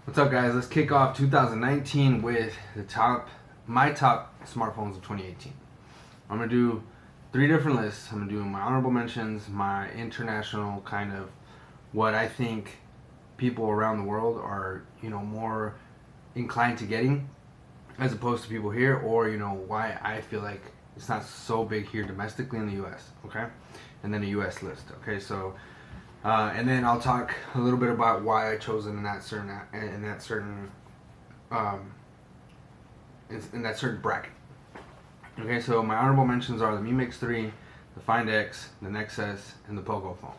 What's up, guys? Let's kick off 2019 with my top smartphones of 2018. I'm gonna do 3 different lists. I'm gonna do my honorable mentions, my international kind of what I think people around the world are, more inclined to getting, as opposed to people here, or why I feel like it's not so big here domestically in the U.S. Okay, and then a U.S. list. Okay, so and then I'll talk a little bit about why I chose it in that certain um, in that certain bracket. Okay, so my honorable mentions are the Mi Mix 3, the Find X, the Nexus, and the Poco phone.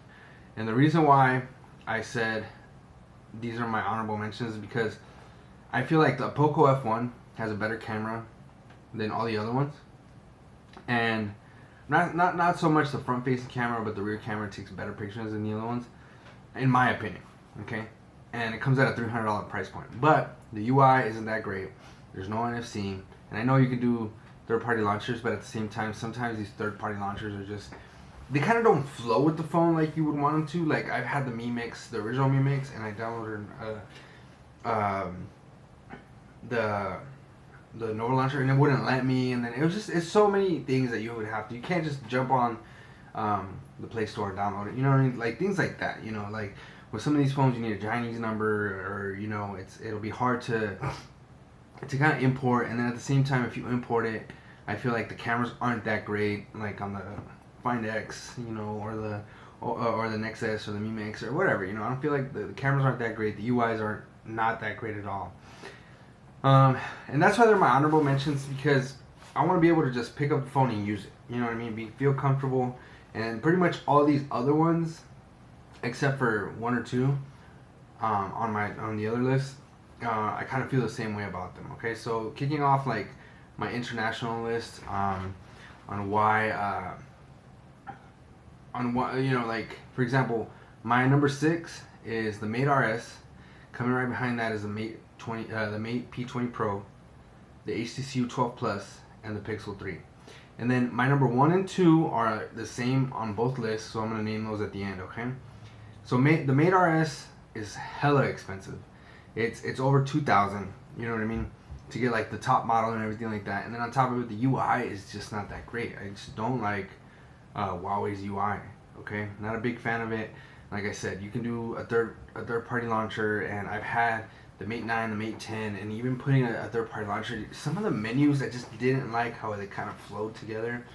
And the reason why I said these are my honorable mentions is because I feel like the Poco F1 has a better camera than all the other ones, and not so much the front facing camera, but the rear camera takes better pictures than the other ones, in my opinion. Okay, and it comes at a $300 price point, but the UI isn't that great. There's no NFC, and I know you can do third-party launchers, but at the same time, sometimes these third-party launchers are just, they kind of don't flow with the phone like you would want them to. Like, I've had the Mi Mix, the original Mi Mix, and I downloaded the Nova launcher, and it wouldn't let me. And then it's so many things that you would have to. You can't just jump on the Play Store and download it. You know what I mean? Like things like that. Like with some of these phones, you need a Chinese number, or it'll be hard to kind of import. And then at the same time, if you import it, I feel like the cameras aren't that great. Like on the Find X, or the Nexus or the Mi Mix or whatever. I don't feel like the cameras aren't that great. The UIs aren't not that great at all. And that's why they're my honorable mentions, because I want to be able to just pick up the phone and use it. You know what I mean? Feel comfortable. And pretty much all these other ones, except for one or two, on the other list, I kind of feel the same way about them. Okay, so kicking off like my international list, on why, like for example, my number 6 is the Mate RS. Coming right behind that is the Mate P20 Pro, the HTC U12 Plus, and the Pixel 3. And then my number 1 and 2 are the same on both lists, so I'm gonna name those at the end. Okay. So the Mate RS is hella expensive. It's over 2,000. You know what I mean? To get like the top model and everything like that. And then on top of it, the UI is just not that great. I just don't like Huawei's UI. Okay, not a big fan of it. Like I said, you can do a third party launcher, and I've had the Mate 9, the Mate 10, and even putting a third party launcher, some of the menus I just didn't like how they kind of flowed together.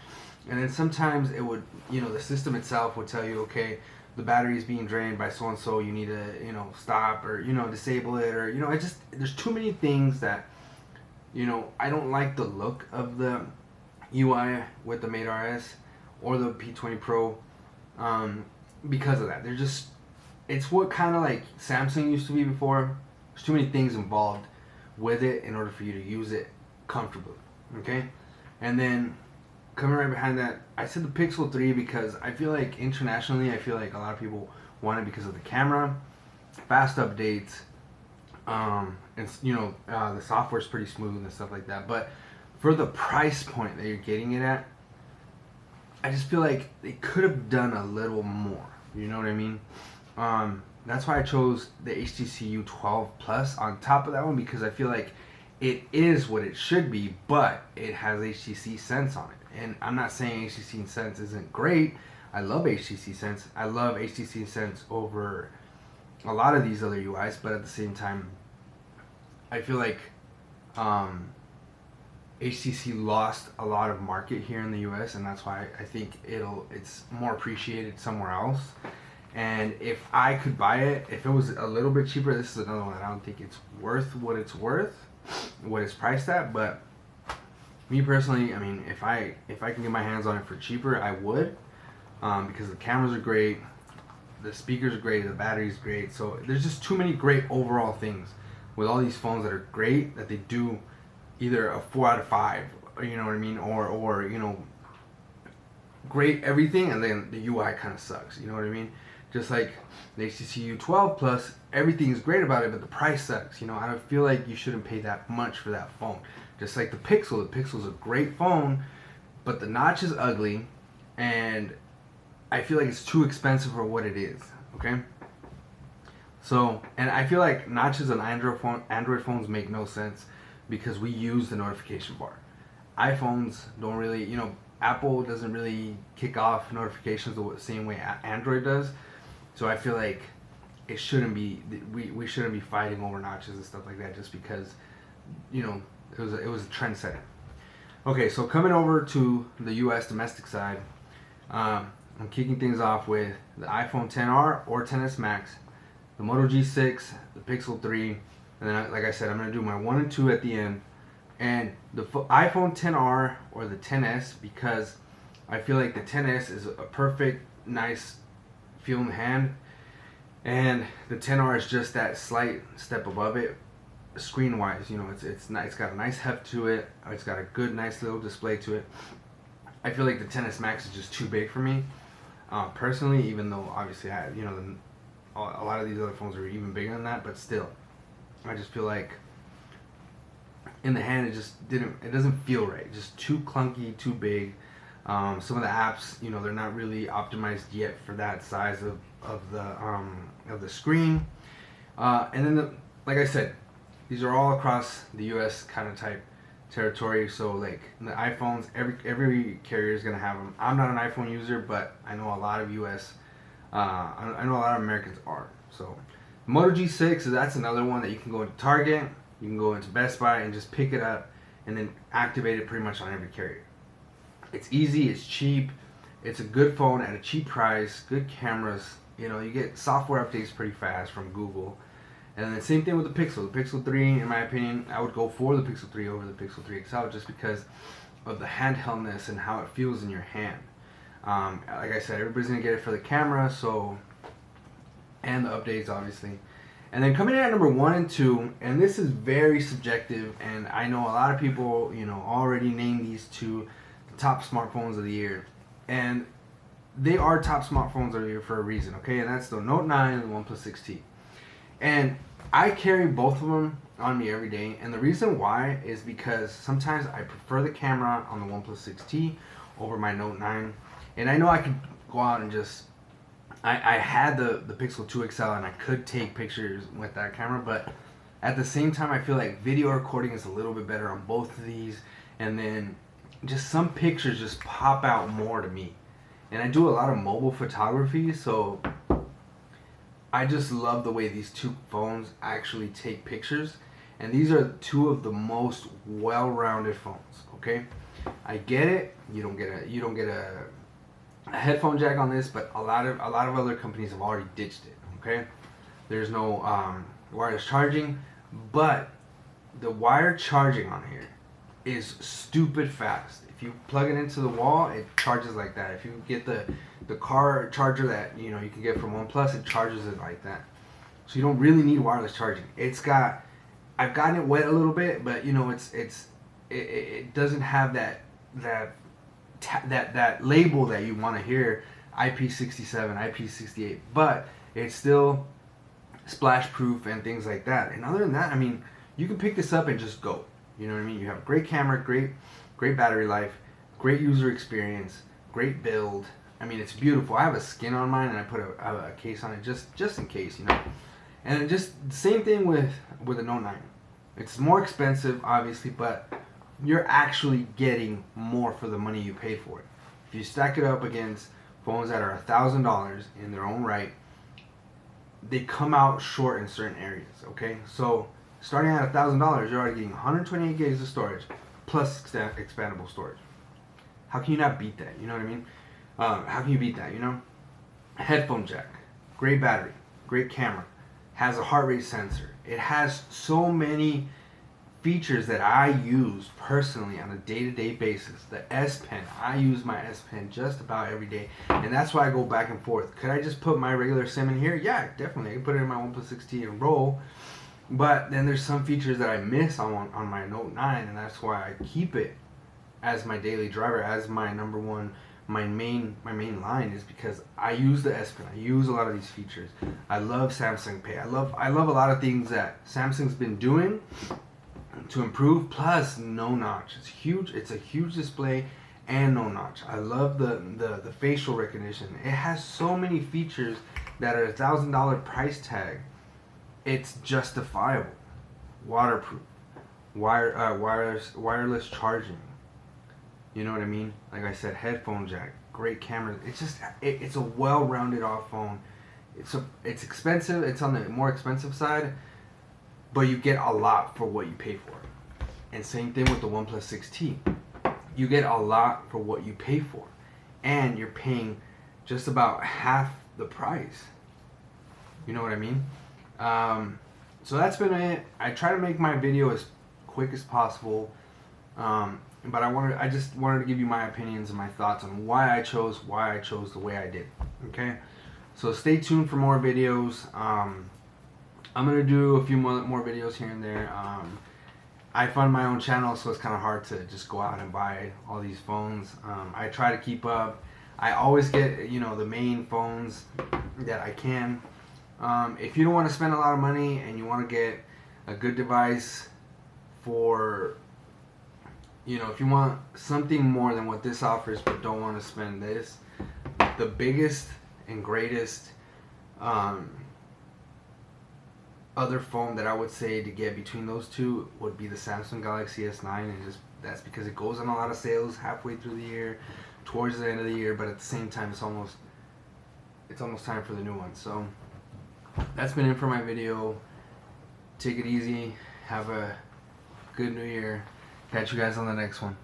And then sometimes it would, the system itself would tell you, okay, the battery is being drained by so and so, you need to, stop, or disable it, or there's too many things that, I don't like the look of the UI with the Mate RS or the P20 Pro, because of that. It's what kind of like Samsung used to be before. There's too many things involved with it in order for you to use it comfortably. Okay, and then coming right behind that, I said the Pixel 3 because I feel like internationally, I feel like a lot of people want it because of the camera, fast updates, and the software's pretty smooth and stuff like that. But for the price point that you're getting it at, I just feel like they could have done a little more. You know what I mean? That's why I chose the HTC U12 Plus on top of that one, because I feel like it is what it should be, but it has HTC Sense on it. And I'm not saying HTC Sense isn't great. I love HTC Sense. I love HTC Sense over a lot of these other UIs, but at the same time, I feel like HTC lost a lot of market here in the US, and that's why I think it's more appreciated somewhere else. And if I could buy it, if it was a little bit cheaper, this is another one that I don't think it's worth what it's worth, what it's priced at. But me personally, I mean, if I can get my hands on it for cheaper, I would, because the cameras are great, the speakers are great, the battery's great. So there's just too many great overall things with all these phones that are great, that they do either a 4 out of 5, you know what I mean, or great everything, and then the UI kind of sucks. You know what I mean? Just like the HTC U12 Plus, everything's great about it, but the price sucks. I don't feel like you shouldn't pay that much for that phone. Just like the Pixel's a great phone, but the notch is ugly, and I feel like it's too expensive for what it is. Okay, So, and I feel like notches on Android phones make no sense because we use the notification bar. iPhones don't really, Apple doesn't really kick off notifications the same way Android does. So I feel like it shouldn't be we shouldn't be fighting over notches and stuff like that just because it was a trend setting. Okay, so coming over to the U.S. domestic side, I'm kicking things off with the iPhone XR or XS Max, the Moto G6, the Pixel 3, and then like I said, I'm gonna do my 1 and 2 at the end, and the iPhone XR or the XS because I feel like the XS is a perfect, nice feel in the hand, and the XR is just that slight step above it, screen wise. It's nice. It's got a nice heft to it. It's got a good, nice little display to it. I feel like the XS Max is just too big for me, personally. Even though obviously a lot of these other phones are even bigger than that, but still, I just feel like in the hand it doesn't feel right. Just too clunky, too big. Some of the apps, they're not really optimized yet for that size of the screen. And then like I said, these are all across the U.S. kind of type territory. So like the iPhones, every carrier is gonna have them. I'm not an iPhone user, but I know a lot of U.S. I know a lot of Americans are. So Moto G6, that's another one that you can go into Target, you can go into Best Buy and just pick it up and then activate it pretty much on every carrier. It's easy, it's cheap, it's a good phone at a cheap price, good cameras. You get software updates pretty fast from Google. And then the same thing with the Pixel. The Pixel 3, in my opinion, I would go for the Pixel 3 over the Pixel 3 XL just because of the handheldness and how it feels in your hand. Like I said, everybody's going to get it for the camera, and the updates, obviously. And then coming in at number 1 and 2, and this is very subjective, and I know a lot of people, already named these two the top smartphones of the year. And they are top smartphones of the year for a reason, okay? And that's the Note 9 and the OnePlus 6T. And I carry both of them on me every day, and the reason why is because sometimes I prefer the camera on the OnePlus 6T over my Note 9. And I know I could go out and just I had the Pixel 2 XL and I could take pictures with that camera, but at the same time I feel like video recording is a little bit better on both of these, and then just some pictures just pop out more to me. And I do a lot of mobile photography, so I just love the way these two phones actually take pictures, and these are two of the most well-rounded phones. Okay, I get it. You don't get a headphone jack on this, but a lot of other companies have already ditched it. Okay, there's no wireless charging, but the wire charging on here is stupid fast. If you plug it into the wall, it charges like that. If you get the car charger that you can get from OnePlus, it charges it like that. So you don't really need wireless charging. I've gotten it wet a little bit, but it doesn't have that label that you want to hear, IP67, IP68, but it's still splash proof and things like that. And other than that, I mean, you can pick this up and just go. You know what I mean? You have a great camera, great battery life, great user experience, great build. I mean, it's beautiful. I have a skin on mine, and I put a case on it just in case, And just the same thing with the Note 9. It's more expensive, obviously, but you're actually getting more for the money you pay for it. If you stack it up against phones that are $1,000 in their own right, they come out short in certain areas. Okay, so starting at $1,000, you're already getting 128 gigs of storage plus expandable storage. How can you not beat that? You know what I mean? How can you beat that? Headphone jack, great battery, great camera, has a heart rate sensor. It has so many features that I use personally on a day-to-day basis. The S Pen, I use my S Pen just about every day, and that's why I go back and forth. Could I just put my regular SIM in here? Yeah, definitely. I can put it in my OnePlus 6T and roll. But then there's some features that I miss on my Note 9, and that's why I keep it as my daily driver, as my number one, my main line, is because I use the S Pen. I use a lot of these features. I love Samsung Pay. I love a lot of things that Samsung's been doing to improve, plus no notch. It's huge. It's a huge display and no notch. I love the facial recognition. It has so many features that are $1,000 price tag it's justifiable. Waterproof, wireless charging. You know what I mean? Like I said, headphone jack, great camera. It's just it's a well-rounded off phone. It's expensive. It's on the more expensive side, but you get a lot for what you pay for. And same thing with the OnePlus 6T. You get a lot for what you pay for, and you're paying just about half the price. You know what I mean? So that's been it. I try to make my video as quick as possible, but I just wanted to give you my opinions and my thoughts on why I chose the way I did. Okay, so stay tuned for more videos. I'm gonna do a few more videos here and there. I fund my own channel, so it's kind of hard to just go out and buy all these phones. I try to keep up. I always get, the main phones that I can. If you don't want to spend a lot of money and you want to get a good device for, if you want something more than what this offers but don't want to spend this, the biggest and greatest other phone that I would say to get between those two would be the Samsung Galaxy S9, and that's because it goes on a lot of sales halfway through the year, towards the end of the year, but at the same time it's almost time for the new one. So that's been it for my video. Take it easy. Have a good new year. Catch you guys on the next one.